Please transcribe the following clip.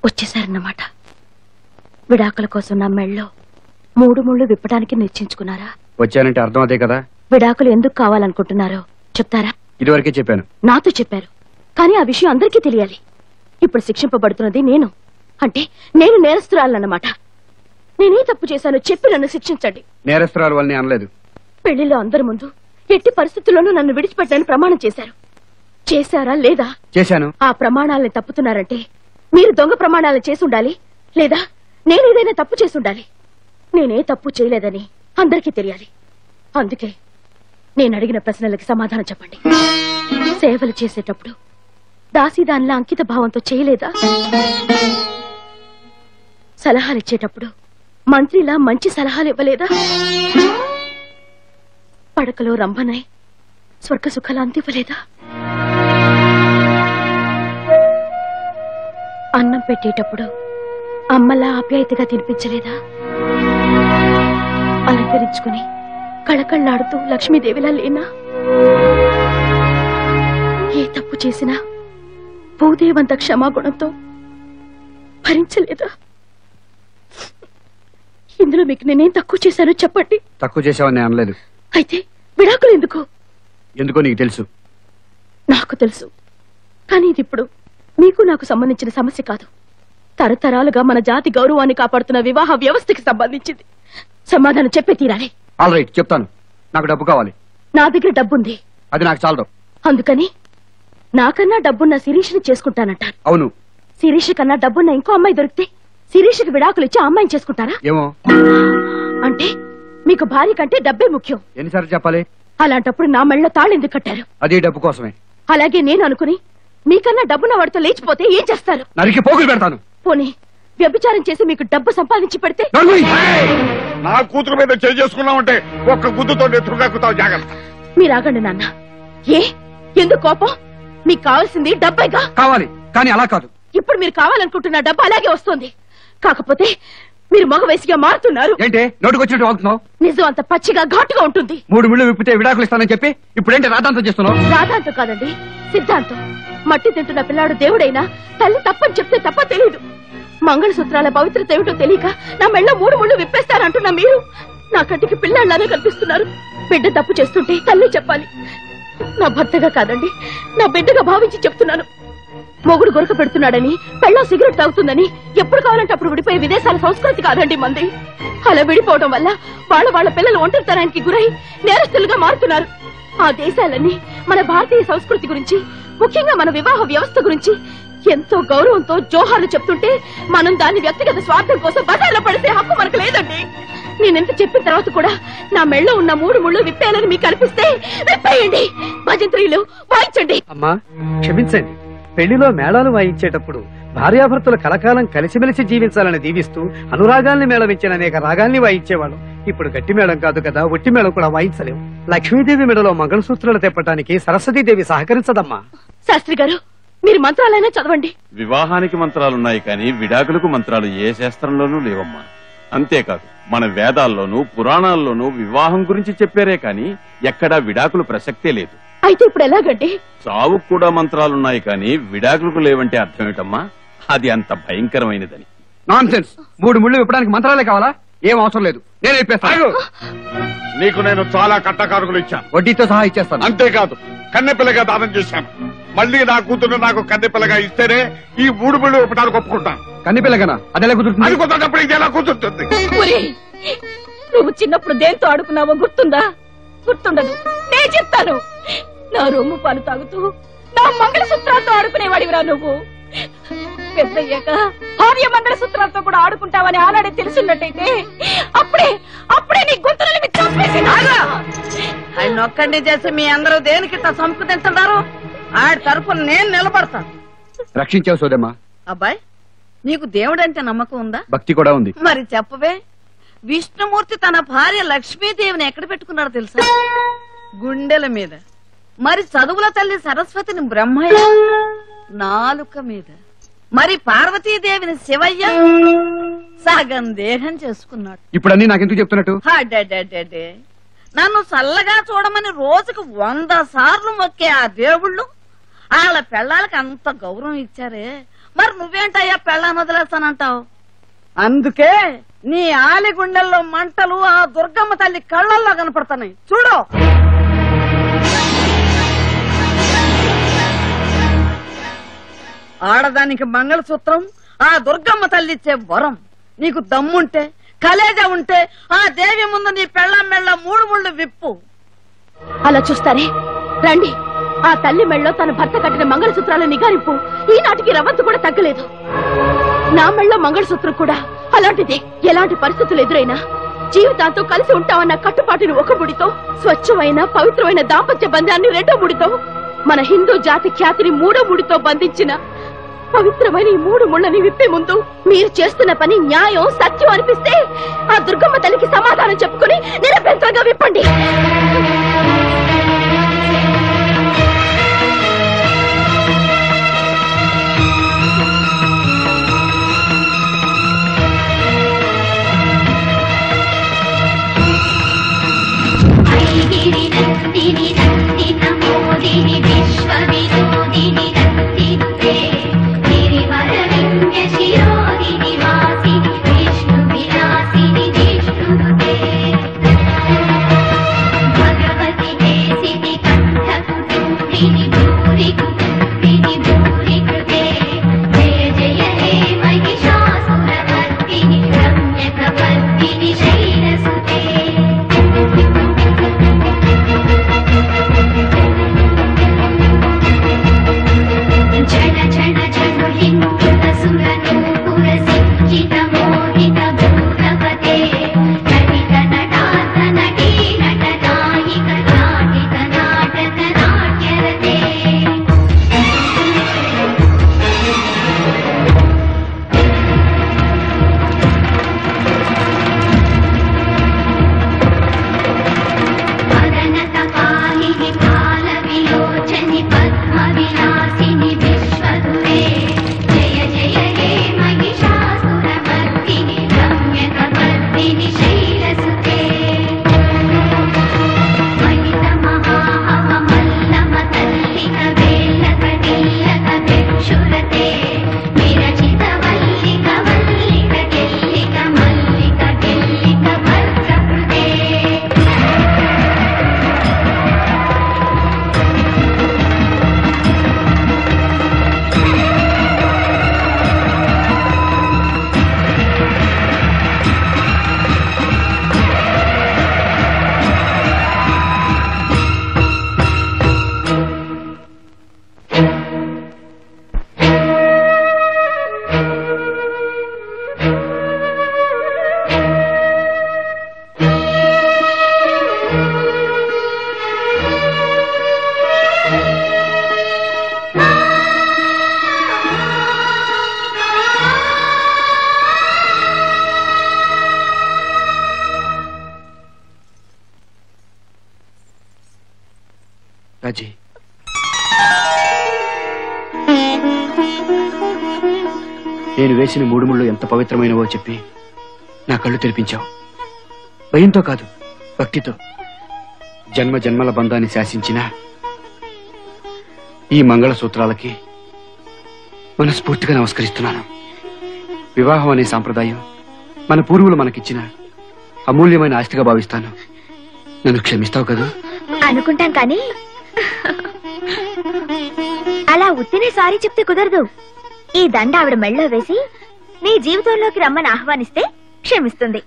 వచ్చేసారన్నమాట. విడాకుల కోసం నా మెళ్ళలో 3 ముళ్ళు విప్పడానికి నిశ్చయించుకున్నారా? వచ్చానంటే అర్థం అదే కదా. విడాకులు ఎందుకు కావాలనుకుంటున్నారో చెప్తారా? ఇదివరకే చెప్పాను. నాతో చెప్పారు, కానీ ఆ విషయం అందరికీ తెలియాలి. ఇప్పుడు శిక్షింపబడుతున్నది నేను, అంటే నేను నేరస్తురాలన్నమాట. నేనే తప్పు చేశానో చెప్పి నన్ను శిక్షించండి. నేరస్తురాలు వాళ్ళని అనలేదు. పెళ్లిలో అందరి ముందు ఎట్టి పరిస్థితుల్లోనూ నన్ను విడిచిపెట్టని ప్రమాణం చేశారు. చేశారా లేదా? చేశాను. ఆ ప్రమాణాలను తప్పుతున్నారంటే మీరు దొంగ ప్రమాణాలు చేసి ఉండాలి, లేదా నేనేదైనా తప్పు చేసి ఉండాలి. నేనే తప్పు చేయలేదని అందరికీ తెలియాలి. అందుకే నేను అడిగిన ప్రశ్నలకి సమాధానం చెప్పండి. సేవలు చేసేటప్పుడు దాసీదానిలా అంకిత భావంతో చేయలేదా? సలహాలు ఇచ్చేటప్పుడు మంత్రిలా మంచి సలహాలు ఇవ్వలేదా? పడకలో రంభనై స్వర్గ సుఖాలు అందివ్వలేదా? అన్నం పెట్టేటప్పుడు అమ్మలా ఆప్యాయతగా తినిపించలేదా? అలంకరించుకుని కళకళ్ళాడుతూ లక్ష్మీదేవిలా లేనా? ఏ తప్పు చేసినా భూదేవంత క్షమాగుణంతో భరించలేదా? ఇందులో మీకు నేనేం తక్కువ చేశానో చెప్పండి. తక్కువ చేశావని అనలేదు. అయితే విడాకులు ఎందుకు? ఎందుకో నీకు తెలుసు. నాకు తెలుసు, కానీ ఇది ఇప్పుడు మీకు నాకు సంబంధించిన సమస్య కాదు. తరతరాలుగా మన జాతి గౌరవాన్ని కాపాడుతున్న వివాహ వ్యవస్థకి సంబంధించింది. సమాధానం చెప్పే తీరాలి. ఆల్ రైట్, చెప్తాను. నాకు డబ్బు కావాలి. నా దగ్గర డబ్బుంది. అది నాకు చాలదు. అందుకని నాకన్నా డబ్బున్న శిరీష్ని చేసుకుంటానంటారు. అవును. శిరీష్ కన్నా డబ్బున్న ఇంకో అమ్మాయి దొరికితే శిరీష్కి విడాకులు ఇచ్చి అమ్మాయిని చేసుకుంటారా? ఏమో. అంటే మీకు భార్య కంటే డబ్బే ముఖ్యం. ఎన్నిసార్లు చెప్పాలి? అలాంటప్పుడు నా మెళ్ళలో తాళి ఎందుకు కట్టారు? అది డబ్బు కోసమే. అలాగే నేను అనుకుని మీకన్నా డబ్బున్న వాడితో లేచిపోతే ఏం చేస్తారు? నరికి పోగులు పెడతాను. పోనీ వ్యభిచారం చేసి మీకు డబ్బు సంపాదించి పెడితే? నా కూతురు మీద చేసుకున్నామంటే ఒక్క గుద్దుతో నెత్తుకుతావు. జాగ్రత్త. మీరు ఆగండి నాన్న. ఏ ఎందుకు కోపం? మీకు కావాల్సింది డబ్బేగా? కావాలి, కానీ అలా కాదు. ఇప్పుడు మీరు కావాలనుకుంటున్న డబ్బు అలాగే వస్తుంది. కాకపోతే మీరు మగ వయసుగా మారుతున్నారు. ఏంటి నోటుకొచ్చినట్టు వాగుతున్నావు? నిజం అంత పచ్చిగా ఘాటుగా ఉంటుంది. 3 ముళ్ళు విప్పితే విడాకులు ఇస్తానని చెప్పి ఇప్పుడేంటి రాధాంతం చేస్తున్నావు? రాధాంతం కాదండి, సిద్ధాంతం. మట్టి తింటున్న పిల్లాడు దేవుడైనా తల్లి తప్పని చెప్తే తప్ప తెలియదు. మంగళసూత్రాల పవిత్రత ఏమిటో తెలియక నా మెళ్ళ 3 ముళ్ళు విప్పేస్తారంటున్నా మీరు నా కంటికి పిల్లాళ్లానే కనిపిస్తున్నారు. బిడ్డ తప్పు చేస్తుంటే తల్లి చెప్పాలి. నా భర్తగా కాదండి, నా బిడ్డగా భావించి చెప్తున్నాను. మొగుడు గొరక పెడుతున్నాడని, పెళ్ళం సిగరెట్ తాగుతుందని ఎప్పుడు కావాలంటే అప్పుడు విడిపోయే విదేశాల సంస్కృతి కాదండి మంది. అలా విడిపోవడం వల్ల వాళ్ళ పిల్లలు ఒంటరితనానికి గురై నేరస్తులుగా మారుతున్నారు. ఆ దేశాలన్నీ మన భారతీయ సంస్కృతి గురించి, ముఖ్యంగా మన వివాహ వ్యవస్థ గురించి ఎంతో గౌరవంతో జోహార్లు చెప్తుంటే మనం దాన్ని వ్యక్తిగత స్వార్థం కోసం బజార్లో పడితే హక్కు మనకు లేదండి. నేనెంత చెప్పిన తర్వాత కూడా నా మెళ్ళో ఉన్న 3 ముళ్ళు విప్పేయాలని మీకు అనిపిస్తే విప్పేయండి. భజంత్రీలు వాయించండి. అమ్మా క్షమించండి. పెళ్లిలో మేళాలు వాయించేటప్పుడు భార్యాభర్తలు కలకాలం కలిసిమెలిసి జీవించాలని దీవిస్తూ అనురాగాల్ని మేళవించిన అనేక రాగాల్ని వాయించేవాళ్ళం. ఇప్పుడు గట్టి మేళం కాదు కదా, ఒట్టి మేళం కూడా వాయించలేము. లక్ష్మీదేవి మెడలో మంగళసూత్రాలు తెప్పటానికి సరస్వతీదేవి సహకరించదమ్మా. శాస్త్రి గారు, మీరు మంత్రాలైనా చదవండి. వివాహానికి మంత్రాలున్నాయి కానీ విడాకులకు మంత్రాలు ఏ శాస్త్రంలోనూ లేవమ్మా. అంతేకాదు మన వేదాల్లోనూ పురాణాల్లోనూ వివాహం గురించి చెప్పారే కాని ఎక్కడా విడాకులు ప్రసక్తే లేదు. అయితే ఇప్పుడు ఎలాగండి? చావుకు కూడా మంత్రాలున్నాయి కానీ విడాకులకు లేవంటే అర్థమేటమ్మా? అది అంత భయంకరమైనదని. నాన్సెన్స్. 3 ముళ్ళు విప్పడానికి మంత్రాలే కావాలా? ఏం అవసరం లేదు, నేను ఇప్పేస్తాను. నీకు నేను చాలా కట్టకారులు ఇచ్చాను, వడ్డీతో సహా ఇచ్చేస్తాను. అంతేకాదు కన్నెపిల్లగా దానం చేశాను. మళ్ళీ నా కూతురు నాకు కన్నెపిల్లగా ఇస్తేనే ఈ 3 ముళ్ళు విప్పడానికి ఒప్పుకుంటాను. కన్నెపిల్లగానా? అది ఎలా కుదురుతుంది? అది కుదరనప్పుడు ఇది ఎలా కుదురుతుంది? నువ్వు చిన్నప్పుడు దేంతో ఆడుకున్నావో గుర్తుందా? గుర్తుండదు. నేను చెప్తాను. నా రొమ్ము పాలు తాగుతూ నా మంగళసూత్రాలతో ఆడుకునేవాడివిరా నువ్వు. పెద్దయ్యాక భార్య మంగళసూత్రాలతో కూడా ఆడుకుంటావని ఆనాడే తెలుసున్నట్టయితే అప్పుడే నీ గొంతులని చంపేసి ఆయన ఒక్కడిని చేసి మీ అందరూ దేనికి సంపుదించున్నారు? ఆడి తరఫున నేను నిలబడతాను. రక్షించావు సోదమ్మా. అబ్బాయి, నీకు దేవుడంటే నమ్మకం ఉందా? భక్తి కూడా ఉంది. మరి చెప్పవే. విష్ణుమూర్తి తన భార్య లక్ష్మీదేవిని ఎక్కడ పెట్టుకున్నాడో తెలుసా? గుండెల మీద. మరి చదువుల తల్లి సరస్వతిని బ్రహ్మయ్య నాలుక మీద. మరి పార్వతీదేవిని శివయ్య సగం దేహం చేసుకున్నాడు. ఇప్పుడు అన్ని నాకెందుకు చెప్తున్నట్టు? నన్ను చల్లగా చూడమని రోజుకు 100 సార్లు మొక్కే ఆ దేవుళ్ళు వాళ్ళ పెళ్ళాలకి అంత గౌరవం ఇచ్చారే, మరి నువ్వేంటయ్యా పెళ్ళాన్ని వదిలేస్తానంటావు? అందుకే నీ ఆలిగుండెల్లో మంటలు ఆ దుర్గమ్మ తల్లి కళ్ళల్లో కనపడుతున్నాయి చూడు. ఆడదానికి మంగళసూత్రం ఆ దుర్గమ్మ తల్లి ఇచ్చే వరం. నీకు దమ్ముంటే, కలేజ ఉంటే ఆ దేవి ముందు నీ పెళ్ళం మెళ్ళ 3 ముళ్ళు విప్పు. అలా చూస్తారే, రండి. ఆ తల్లి మెళ్ళలో తన భర్త కట్టిన మంగళసూత్రాల నిగారింపు ఈనాటికి రవ్వంతు కూడా తగ్గలేదు. నా మెళ్ళలో మంగళసూత్రం కూడా అలాంటిదే. ఎలాంటి పరిస్థితులు ఎదురైనా జీవితాంతో కలిసి ఉంటామన్న కట్టుబాటుని ఒక ముడితో, స్వచ్ఛమైన పవిత్రమైన దాంపత్య బంధాన్ని 2వ ముడితో, మన హిందూ జాతి ఖ్యాతిని 3వ ముడితో బంధించిన పవిత్రమైన ఈ 3 ముళ్ళని విప్పే ముందు మీరు చేస్తున్న పని న్యాయం, సత్యం అనిపిస్తే ఆ దుర్గమ్మ తల్లికి సమాధానం చెప్పుకుని నిరభ్యంతరంగా విప్పండి. రాజీ, నేను వేసిన 3 ముళ్ళు ఎంత పవిత్రమైనవో చెప్పి నా కళ్ళు తెరిపించావు. భయంతో కాదు, భక్తితో. జన్మ జన్మల బంధాన్ని శాసించిన ఈ మంగళసూత్రాలకి మనస్ఫూర్తిగా నమస్కరిస్తున్నాను. వివాహం అనే సాంప్రదాయం మన పూర్వులు మనకిచ్చిన అమూల్యమైన ఆస్తిగా భావిస్తాను. నన్ను క్షమిస్తావు కదా? అనుకుంటాం కానీ అలా ఉత్తినే సారీ చెప్తే కుదరదు. ఈ దండ ఆవిడ మెళ్ళలో వేసి నీ జీవితంలోకి రమ్మని ఆహ్వానిస్తే క్షమిస్తుంది.